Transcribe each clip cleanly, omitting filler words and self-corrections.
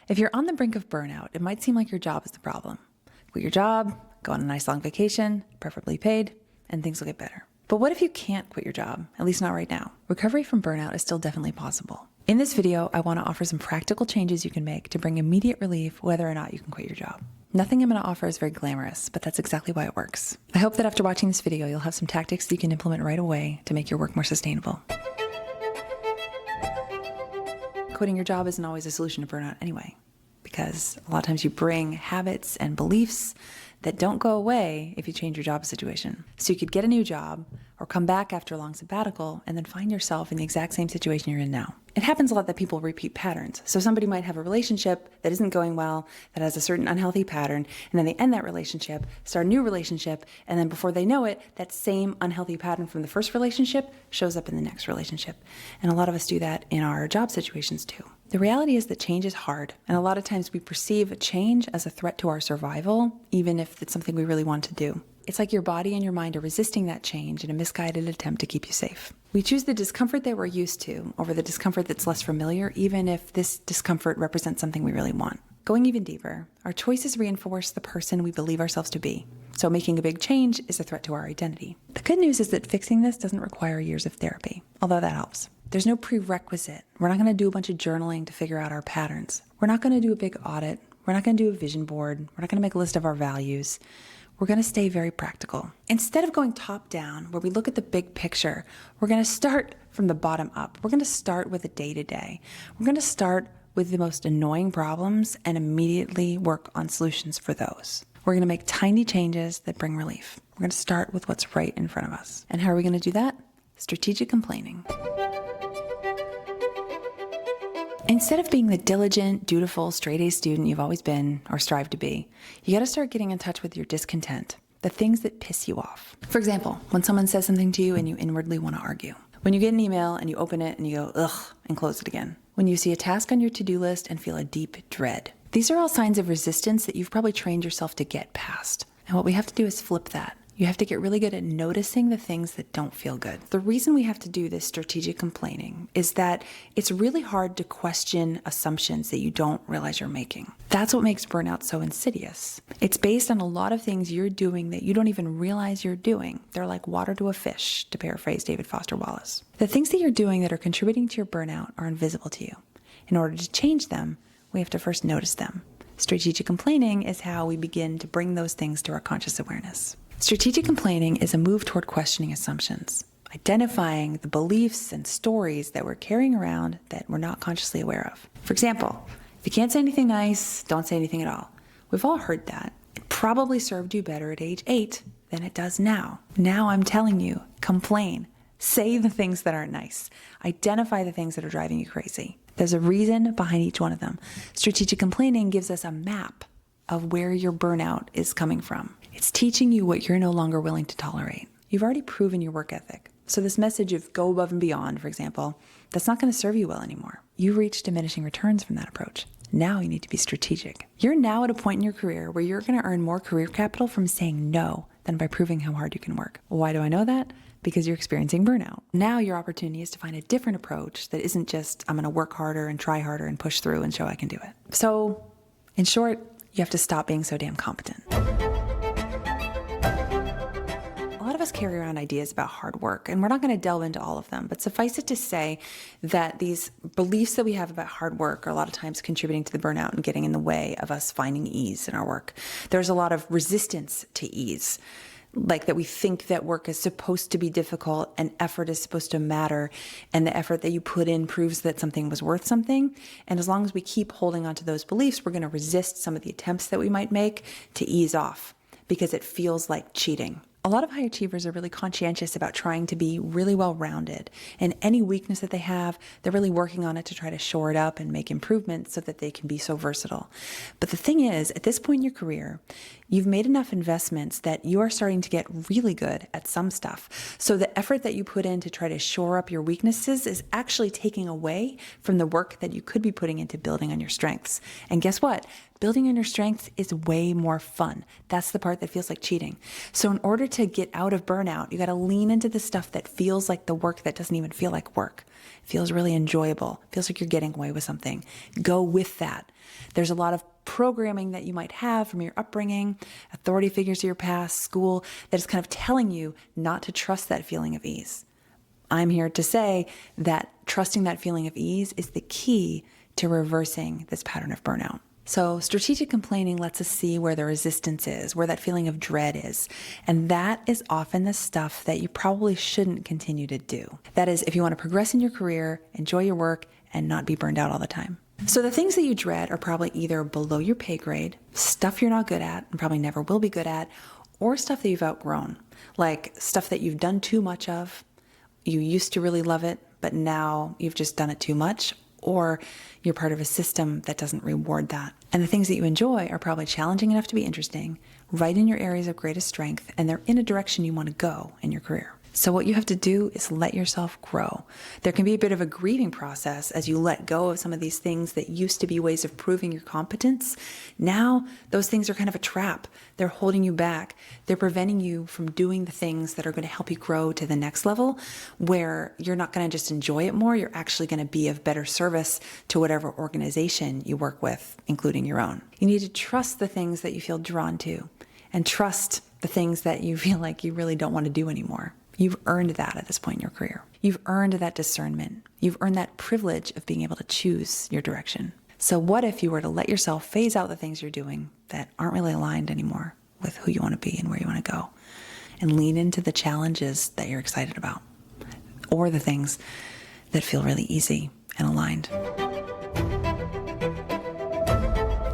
If you're on the brink of burnout, it might seem like your job is the problem. Quit your job, go on a nice long vacation, preferably paid, and things will get better. But what if you can't quit your job, at least not right now? Recovery from burnout is still definitely possible. In this video, I want to offer some practical changes you can make to bring immediate relief whether or not you can quit your job. Nothing I'm going to offer is very glamorous, but that's exactly why it works. I hope that after watching this video, you'll have some tactics that you can implement right away to make your work more sustainable. Quitting your job isn't always a solution to burnout anyway, because a lot of times you bring habits and beliefs that don't go away if you change your job situation. So you could get a new job or come back after a long sabbatical and then find yourself in the exact same situation you're in now. It happens a lot that people repeat patterns. So somebody might have a relationship that isn't going well, that has a certain unhealthy pattern, and then they end that relationship, start a new relationship, and then before they know it, that same unhealthy pattern from the first relationship shows up in the next relationship. And a lot of us do that in our job situations too. The reality is that change is hard, and a lot of times we perceive a change as a threat to our survival, even if it's something we really want to do. It's like your body and your mind are resisting that change in a misguided attempt to keep you safe. We choose the discomfort that we're used to over the discomfort that's less familiar, even if this discomfort represents something we really want. Going even deeper, our choices reinforce the person we believe ourselves to be. So making a big change is a threat to our identity. The good news is that fixing this doesn't require years of therapy, although that helps. There's no prerequisite. We're not going to do a bunch of journaling to figure out our patterns. We're not going to do a big audit. We're not going to do a vision board. We're not going to make a list of our values. We're going to stay very practical. Instead of going top down, where we look at the big picture, we're going to start from the bottom up. We're going to start with the day-to-day. We're going to start with the most annoying problems and immediately work on solutions for those. We're going to make tiny changes that bring relief. We're going to start with what's right in front of us. And how are we going to do that? Strategic complaining. Instead of being the diligent, dutiful, straight-A student you've always been or strive to be, you got to start getting in touch with your discontent, the things that piss you off. For example, when someone says something to you and you inwardly want to argue. When you get an email and you open it and you go, ugh, and close it again. When you see a task on your to-do list and feel a deep dread. These are all signs of resistance that you've probably trained yourself to get past. And what we have to do is flip that. You have to get really good at noticing the things that don't feel good. The reason we have to do this strategic complaining is that it's really hard to question assumptions that you don't realize you're making. That's what makes burnout so insidious. It's based on a lot of things you're doing that you don't even realize you're doing. They're like water to a fish, to paraphrase David Foster Wallace. The things that you're doing that are contributing to your burnout are invisible to you. In order to change them, we have to first notice them. Strategic complaining is how we begin to bring those things to our conscious awareness. Strategic complaining is a move toward questioning assumptions, identifying the beliefs and stories that we're carrying around that we're not consciously aware of. For example, if you can't say anything nice, don't say anything at all. We've all heard that. It probably served you better at age 8 than it does now. Now I'm telling you, complain. Say the things that aren't nice. Identify the things that are driving you crazy. There's a reason behind each one of them. Strategic complaining gives us a map of where your burnout is coming from. It's teaching you what you're no longer willing to tolerate. You've already proven your work ethic. So this message of go above and beyond, for example, that's not going to serve you well anymore. You reach diminishing returns from that approach. Now you need to be strategic. You're now at a point in your career where you're going to earn more career capital from saying no than by proving how hard you can work. Why do I know that? Because you're experiencing burnout. Now your opportunity is to find a different approach that isn't just, I'm going to work harder and try harder and push through and show I can do it. So, in short, you have to stop being so damn competent. A lot of us carry around ideas about hard work, and we're not going to delve into all of them, but suffice it to say that these beliefs that we have about hard work are a lot of times contributing to the burnout and getting in the way of us finding ease in our work. There's a lot of resistance to ease, like that we think that work is supposed to be difficult and effort is supposed to matter, and the effort that you put in proves that something was worth something. And as long as we keep holding on to those beliefs, we're going to resist some of the attempts that we might make to ease off because it feels like cheating. A lot of high achievers are really conscientious about trying to be really well-rounded, and any weakness that they have, they're really working on it to try to shore it up and make improvements so that they can be so versatile. But the thing is, at this point in your career, you've made enough investments that you are starting to get really good at some stuff. So the effort that you put in to try to shore up your weaknesses is actually taking away from the work that you could be putting into building on your strengths. And guess what? Building on your strengths is way more fun. That's the part that feels like cheating. So in order to get out of burnout, you got to lean into the stuff that feels like the work that doesn't even feel like work. It feels really enjoyable. It feels like you're getting away with something. Go with that. There's a lot of programming that you might have from your upbringing, authority figures of your past, school, that is kind of telling you not to trust that feeling of ease. I'm here to say that trusting that feeling of ease is the key to reversing this pattern of burnout. So strategic complaining lets us see where the resistance is, where that feeling of dread is. And that is often the stuff that you probably shouldn't continue to do. That is, if you want to progress in your career, enjoy your work, and not be burned out all the time. So the things that you dread are probably either below your pay grade, stuff you're not good at and probably never will be good at, or stuff that you've outgrown, like stuff that you've done too much of. You used to really love it, but now you've just done it too much, or you're part of a system that doesn't reward that. And the things that you enjoy are probably challenging enough to be interesting, right in your areas of greatest strength, and they're in a direction you want to go in your career. So what you have to do is let yourself grow. There can be a bit of a grieving process as you let go of some of these things that used to be ways of proving your competence. Now, those things are kind of a trap. They're holding you back. They're preventing you from doing the things that are going to help you grow to the next level, where you're not going to just enjoy it more. You're actually going to be of better service to whatever organization you work with, including your own. You need to trust the things that you feel drawn to and trust the things that you feel like you really don't want to do anymore. You've earned that at this point in your career. You've earned that discernment. You've earned that privilege of being able to choose your direction. So what if you were to let yourself phase out the things you're doing that aren't really aligned anymore with who you want to be and where you want to go, and lean into the challenges that you're excited about, or the things that feel really easy and aligned?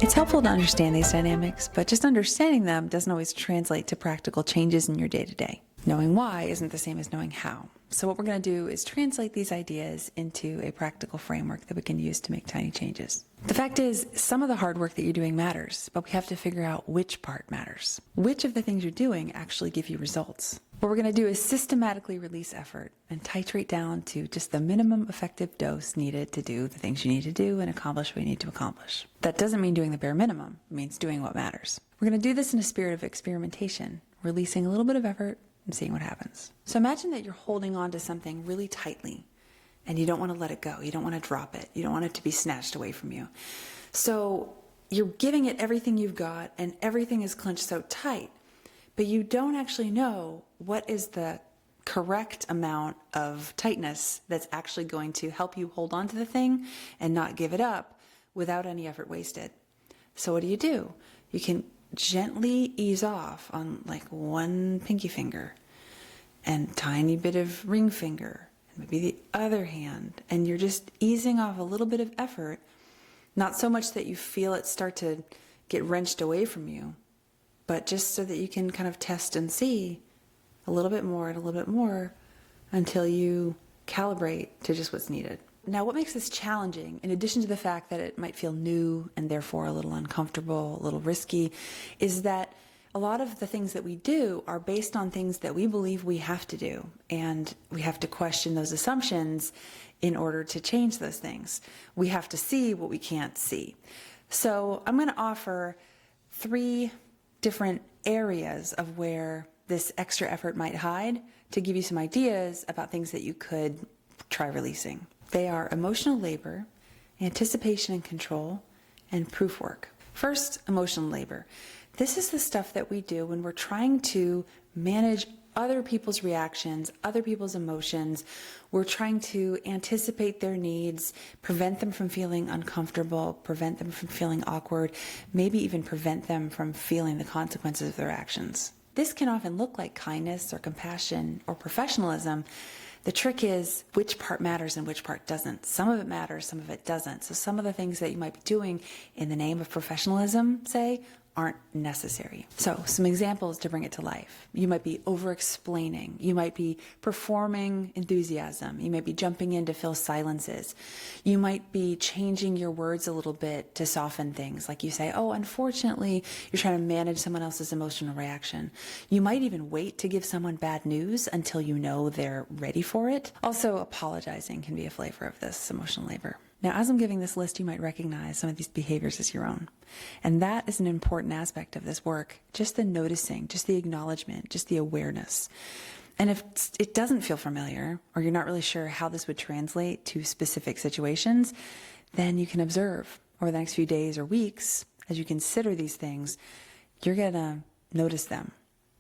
It's helpful to understand these dynamics, but just understanding them doesn't always translate to practical changes in your day-to-day. Knowing why isn't the same as knowing how. So what we're going to do is translate these ideas into a practical framework that we can use to make tiny changes. The fact is, some of the hard work that you're doing matters, but we have to figure out which part matters. Which of the things you're doing actually give you results? What we're going to do is systematically release effort and titrate down to just the minimum effective dose needed to do the things you need to do and accomplish what you need to accomplish. That doesn't mean doing the bare minimum. It means doing what matters. We're going to do this in a spirit of experimentation, releasing a little bit of effort and seeing what happens. So imagine that you're holding on to something really tightly and you don't want to let it go. You don't want to drop it. You don't want it to be snatched away from you. So you're giving it everything you've got and everything is clenched so tight, but you don't actually know what is the correct amount of tightness that's actually going to help you hold on to the thing and not give it up without any effort wasted. So what do? You can gently ease off on like one pinky finger and tiny bit of ring finger, and maybe the other hand, and you're just easing off a little bit of effort, not so much that you feel it start to get wrenched away from you, but just so that you can kind of test and see a little bit more and a little bit more until you calibrate to just what's needed. Now, what makes this challenging, in addition to the fact that it might feel new and therefore a little uncomfortable, a little risky, is that a lot of the things that we do are based on things that we believe we have to do, and we have to question those assumptions in order to change those things. We have to see what we can't see. So I'm going to offer 3 different areas of where this extra effort might hide to give you some ideas about things that you could try releasing. They are emotional labor, anticipation and control, and proof work. First, emotional labor. This is the stuff that we do when we're trying to manage other people's reactions, other people's emotions. We're trying to anticipate their needs, prevent them from feeling uncomfortable, prevent them from feeling awkward, maybe even prevent them from feeling the consequences of their actions. This can often look like kindness or compassion or professionalism. The trick is which part matters and which part doesn't. Some of it matters, some of it doesn't. So some of the things that you might be doing in the name of professionalism, say, aren't necessary. So some examples to bring it to life. You might be over-explaining. You might be performing enthusiasm. You might be jumping in to fill silences. You might be changing your words a little bit to soften things. Like you say, oh, unfortunately, you're trying to manage someone else's emotional reaction. You might even wait to give someone bad news until you know they're ready for it. Also, apologizing can be a flavor of this emotional labor. Now, as I'm giving this list, you might recognize some of these behaviors as your own. And that is an important aspect of this work, just the noticing, just the acknowledgement, just the awareness. And if it doesn't feel familiar, or you're not really sure how this would translate to specific situations, then you can observe over the next few days or weeks, as you consider these things, you're going to notice them.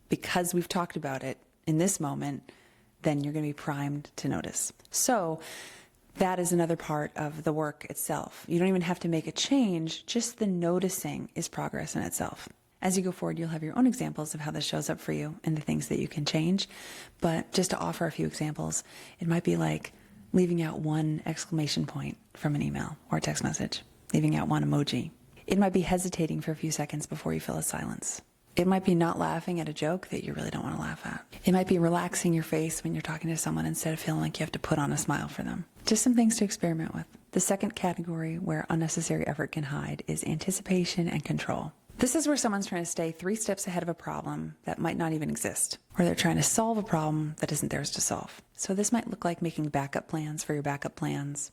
Because we've talked about it in this moment, then you're going to be primed to notice. So that is another part of the work itself. You don't even have to make a change, just the noticing is progress in itself. As you go forward, you'll have your own examples of how this shows up for you and the things that you can change. But just to offer a few examples, it might be like leaving out one exclamation point from an email or a text message, leaving out one emoji. It might be hesitating for a few seconds before you fill a silence. It might be not laughing at a joke that you really don't want to laugh at. It might be relaxing your face when you're talking to someone instead of feeling like you have to put on a smile for them. Just some things to experiment with. The second category where unnecessary effort can hide is anticipation and control. This is where someone's trying to stay 3 steps ahead of a problem that might not even exist, or they're trying to solve a problem that isn't theirs to solve. So this might look like making backup plans for your backup plans,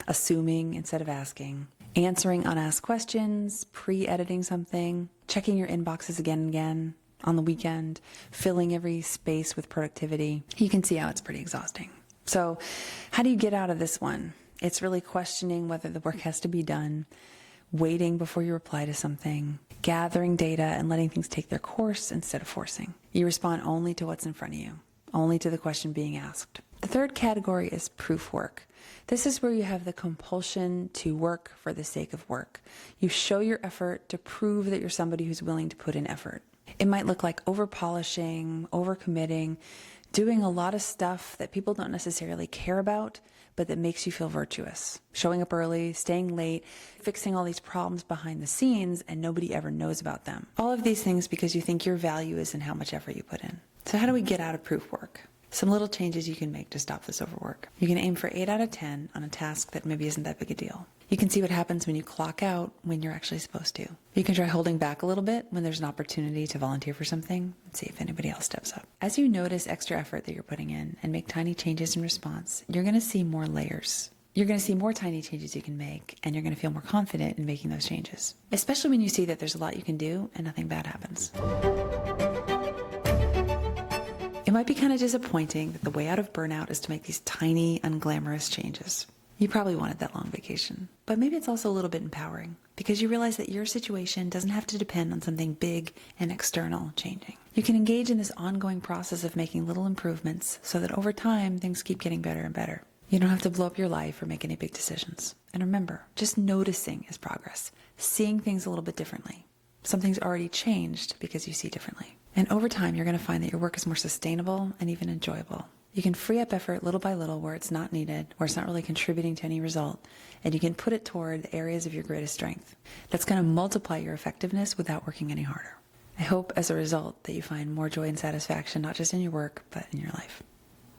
assuming instead of asking, answering unasked questions, pre-editing something, checking your inboxes again and again on the weekend, filling every space with productivity. You can see how it's pretty exhausting. So how do you get out of this one? It's really questioning whether the work has to be done, waiting before you reply to something, gathering data and letting things take their course instead of forcing. You respond only to what's in front of you, only to the question being asked. The third category is proof work. This is where you have the compulsion to work for the sake of work. You show your effort to prove that you're somebody who's willing to put in effort. It might look like over-polishing, over-committing, doing a lot of stuff that people don't necessarily care about, but that makes you feel virtuous. Showing up early, staying late, fixing all these problems behind the scenes, and nobody ever knows about them. All of these things because you think your value is in how much effort you put in. So how do we get out of proof work? Some little changes you can make to stop this overwork. You can aim for 8 out of 10 on a task that maybe isn't that big a deal. You can see what happens when you clock out when you're actually supposed to. You can try holding back a little bit when there's an opportunity to volunteer for something and see if anybody else steps up. As you notice extra effort that you're putting in and make tiny changes in response, you're going to see more layers. You're going to see more tiny changes you can make, and you're going to feel more confident in making those changes. Especially when you see that there's a lot you can do and nothing bad happens. It might be kind of disappointing that the way out of burnout is to make these tiny, unglamorous changes. You probably wanted that long vacation, but maybe it's also a little bit empowering because you realize that your situation doesn't have to depend on something big and external changing. You can engage in this ongoing process of making little improvements so that over time, things keep getting better and better. You don't have to blow up your life or make any big decisions. And remember, just noticing is progress, seeing things a little bit differently. Something's already changed because you see differently. And over time, you're going to find that your work is more sustainable and even enjoyable. You can free up effort little by little where it's not needed, where it's not really contributing to any result, and you can put it toward the areas of your greatest strength. That's going to multiply your effectiveness without working any harder. I hope as a result that you find more joy and satisfaction, not just in your work, but in your life.